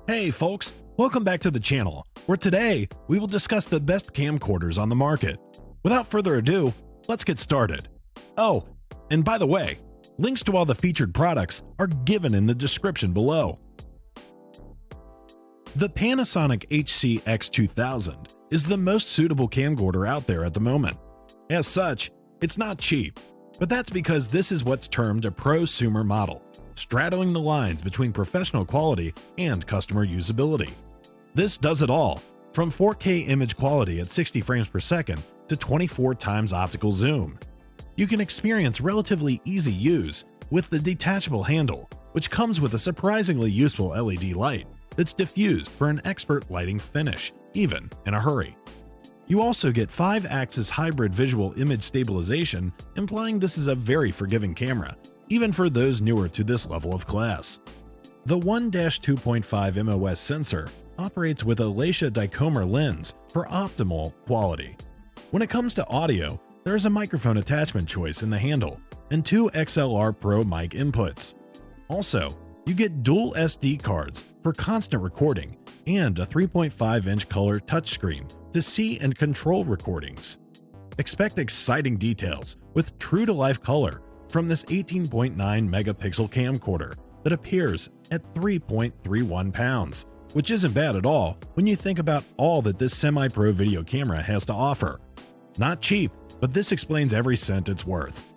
Hey folks, welcome back to the channel, where today we will discuss the best camcorders on the market. Without further ado, let's get started. Oh, and by the way, links to all the featured products are given in the description below. The Panasonic HC-X2000 is the most suitable camcorder out there at the moment. As such, it's not cheap, but that's because this is what's termed a prosumer model, straddling the lines between professional quality and customer usability. This does it all, from 4K image quality at 60 frames per second to 24 times optical zoom. You can experience relatively easy use with the detachable handle, which comes with a surprisingly useful LED light that's diffused for an expert lighting finish, even in a hurry. You also get 5-axis hybrid visual image stabilization, implying this is a very forgiving camera, even for those newer to this level of class. The 1-2.5 MOS sensor operates with a Leica Dicomer lens for optimal quality. When it comes to audio, there is a microphone attachment choice in the handle and 2 XLR Pro mic inputs. Also, you get dual SD cards for constant recording and a 3.5-inch color touchscreen to see and control recordings. Expect exciting details with true-to-life color from this 18.9 megapixel camcorder that appears at 3.31 pounds, which isn't bad at all when you think about all that this semi-pro video camera has to offer. Not cheap, but this explains every cent it's worth.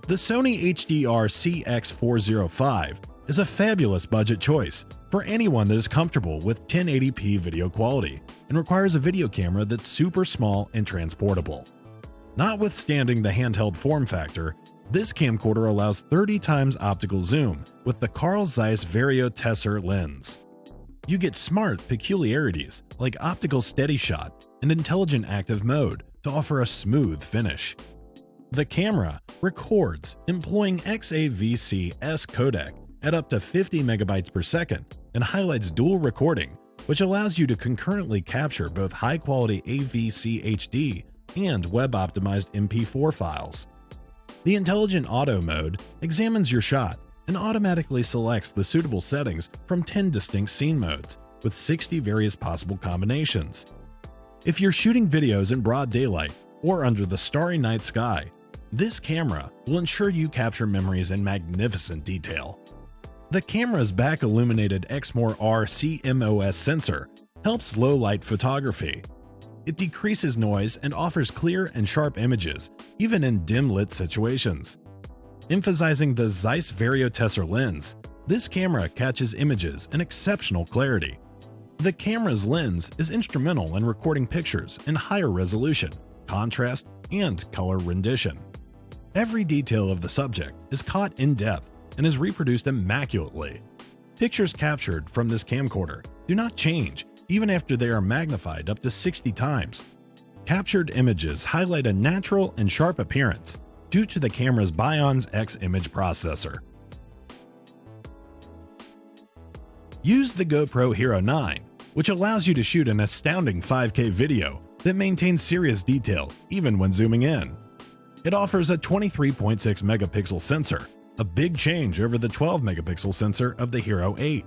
The Sony HDR-CX405 is a fabulous budget choice for anyone that is comfortable with 1080p video quality and requires a video camera that's super small and transportable. Notwithstanding the handheld form factor, this camcorder allows 30 times optical zoom with the Carl Zeiss Vario Tessar lens. You get smart peculiarities like optical steady shot and intelligent active mode to offer a smooth finish. The camera records employing XAVC-S codec at up to 50 megabytes per second and highlights dual recording, which allows you to concurrently capture both high-quality AVC HD and web-optimized MP4 files. The Intelligent Auto mode examines your shot and automatically selects the suitable settings from 10 distinct scene modes, with 60 various possible combinations. If you're shooting videos in broad daylight or under the starry night sky, this camera will ensure you capture memories in magnificent detail. The camera's back-illuminated Exmor-R CMOS sensor helps low-light photography. It decreases noise and offers clear and sharp images, even in dim-lit situations. Emphasizing the Zeiss Vario Tessar lens, this camera catches images in exceptional clarity. The camera's lens is instrumental in recording pictures in higher resolution, contrast, and color rendition. Every detail of the subject is caught in depth and is reproduced immaculately. Pictures captured from this camcorder do not change even after they are magnified up to 60 times. Captured images highlight a natural and sharp appearance due to the camera's Bionz X image processor. Use the GoPro Hero 9, which allows you to shoot an astounding 5K video that maintains serious detail even when zooming in. It offers a 23.6 megapixel sensor, a big change over the 12 megapixel sensor of the Hero 8.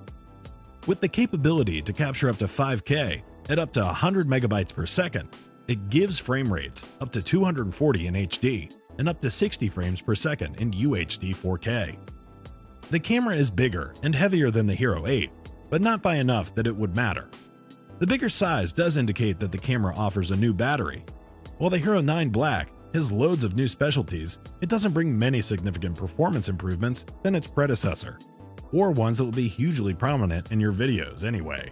With the capability to capture up to 5K at up to 100 megabytes per second, it gives frame rates up to 240 in HD and up to 60 frames per second in UHD 4K. The camera is bigger and heavier than the Hero 8, but not by enough that it would matter. The bigger size does indicate that the camera offers a new battery. While the Hero 9 Black has loads of new specialties, it doesn't bring many significant performance improvements than its predecessor, or ones that will be hugely prominent in your videos anyway.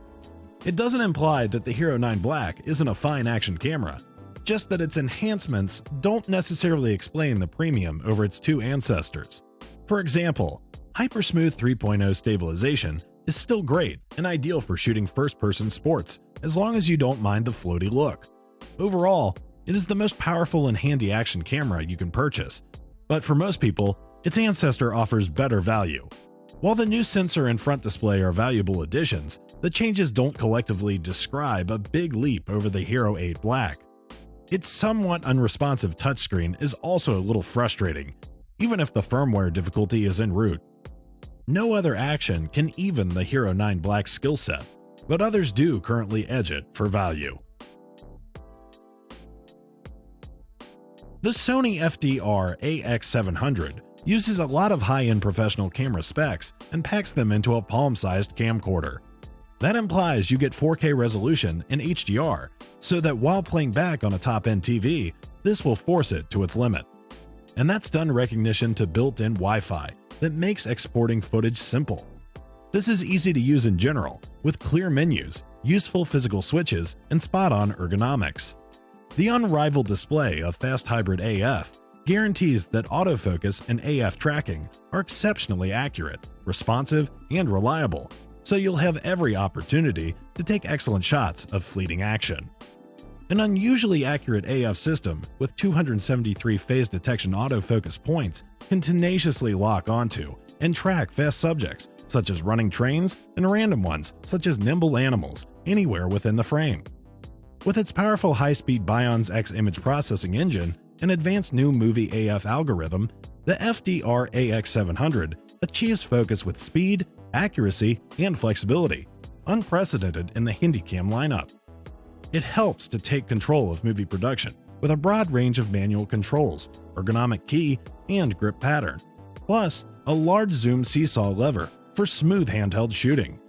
It doesn't imply that the Hero 9 Black isn't a fine action camera, just that its enhancements don't necessarily explain the premium over its two ancestors. For example, Hypersmooth 3.0 stabilization is still great and ideal for shooting first-person sports as long as you don't mind the floaty look. Overall, it is the most powerful and handy action camera you can purchase, but for most people, its ancestor offers better value. While the new sensor and front display are valuable additions, the changes don't collectively describe a big leap over the Hero 8 Black. Its somewhat unresponsive touchscreen is also a little frustrating, even if the firmware difficulty is en route. No other action can even the Hero 9 Black skill set, but others do currently edge it for value. The Sony FDR-AX700 uses a lot of high-end professional camera specs and packs them into a palm-sized camcorder. That implies you get 4K resolution and HDR, so that while playing back on a top-end TV, this will force it to its limit. And that's done recognition to built-in Wi-Fi that makes exporting footage simple. This is easy to use in general, with clear menus, useful physical switches, and spot-on ergonomics. The unrivaled display of Fast Hybrid AF guarantees that autofocus and AF tracking are exceptionally accurate, responsive, and reliable, so you'll have every opportunity to take excellent shots of fleeting action. An unusually accurate AF system with 273 phase detection autofocus points can tenaciously lock onto and track fast subjects such as running trains and random ones such as nimble animals anywhere within the frame. With its powerful high-speed Bionz X image processing engine and advanced new movie AF algorithm, the FDR-AX700 achieves focus with speed, accuracy, and flexibility, unprecedented in the Handycam lineup. It helps to take control of movie production with a broad range of manual controls, ergonomic key, and grip pattern, plus a large zoom seesaw lever for smooth handheld shooting.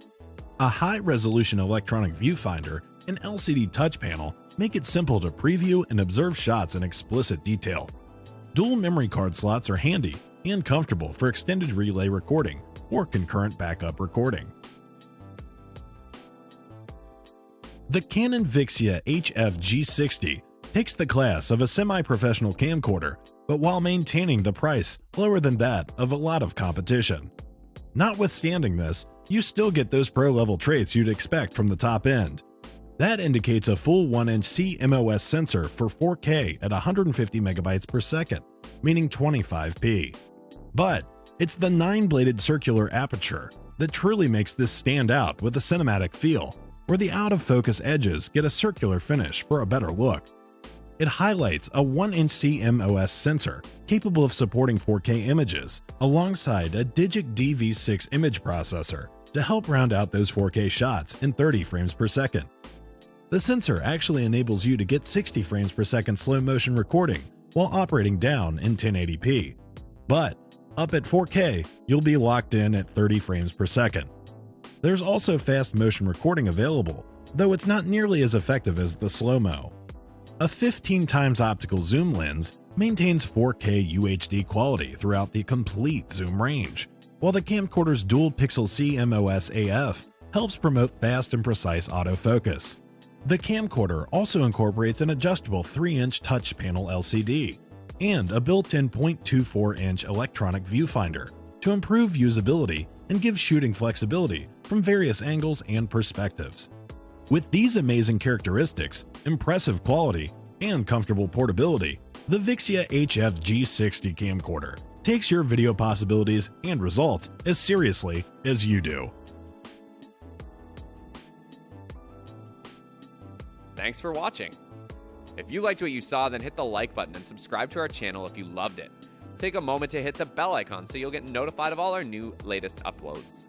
A high-resolution electronic viewfinder and LCD touch panel make it simple to preview and observe shots in explicit detail. Dual memory card slots are handy and comfortable for extended relay recording or concurrent backup recording. The Canon Vixia HF-G60 takes the class of a semi-professional camcorder, but while maintaining the price lower than that of a lot of competition. Notwithstanding this, you still get those pro-level traits you'd expect from the top end. That indicates a full 1-inch CMOS sensor for 4K at 150 megabytes per second, meaning 25p. But it's the 9-bladed circular aperture that truly makes this stand out with a cinematic feel, where the out-of-focus edges get a circular finish for a better look. It highlights a 1-inch CMOS sensor capable of supporting 4K images, alongside a Digic DV6 image processor to help round out those 4K shots in 30 frames per second. The sensor actually enables you to get 60 frames per second slow motion recording while operating down in 1080p. But up at 4K, you'll be locked in at 30 frames per second. There's also fast motion recording available, though it's not nearly as effective as the slow-mo. A 15x optical zoom lens maintains 4K UHD quality throughout the complete zoom range, while the camcorder's dual-pixel CMOS AF helps promote fast and precise autofocus. The camcorder also incorporates an adjustable 3-inch touch panel LCD and a built-in 0.24-inch electronic viewfinder to improve usability and give shooting flexibility from various angles and perspectives. With these amazing characteristics, impressive quality, and comfortable portability, the Vixia HF-G60 camcorder takes your video possibilities and results as seriously as you do. Thanks for watching. If you liked what you saw, then hit the like button and subscribe to our channel if you loved it. Take a moment to hit the bell icon so you'll get notified of all our new latest uploads.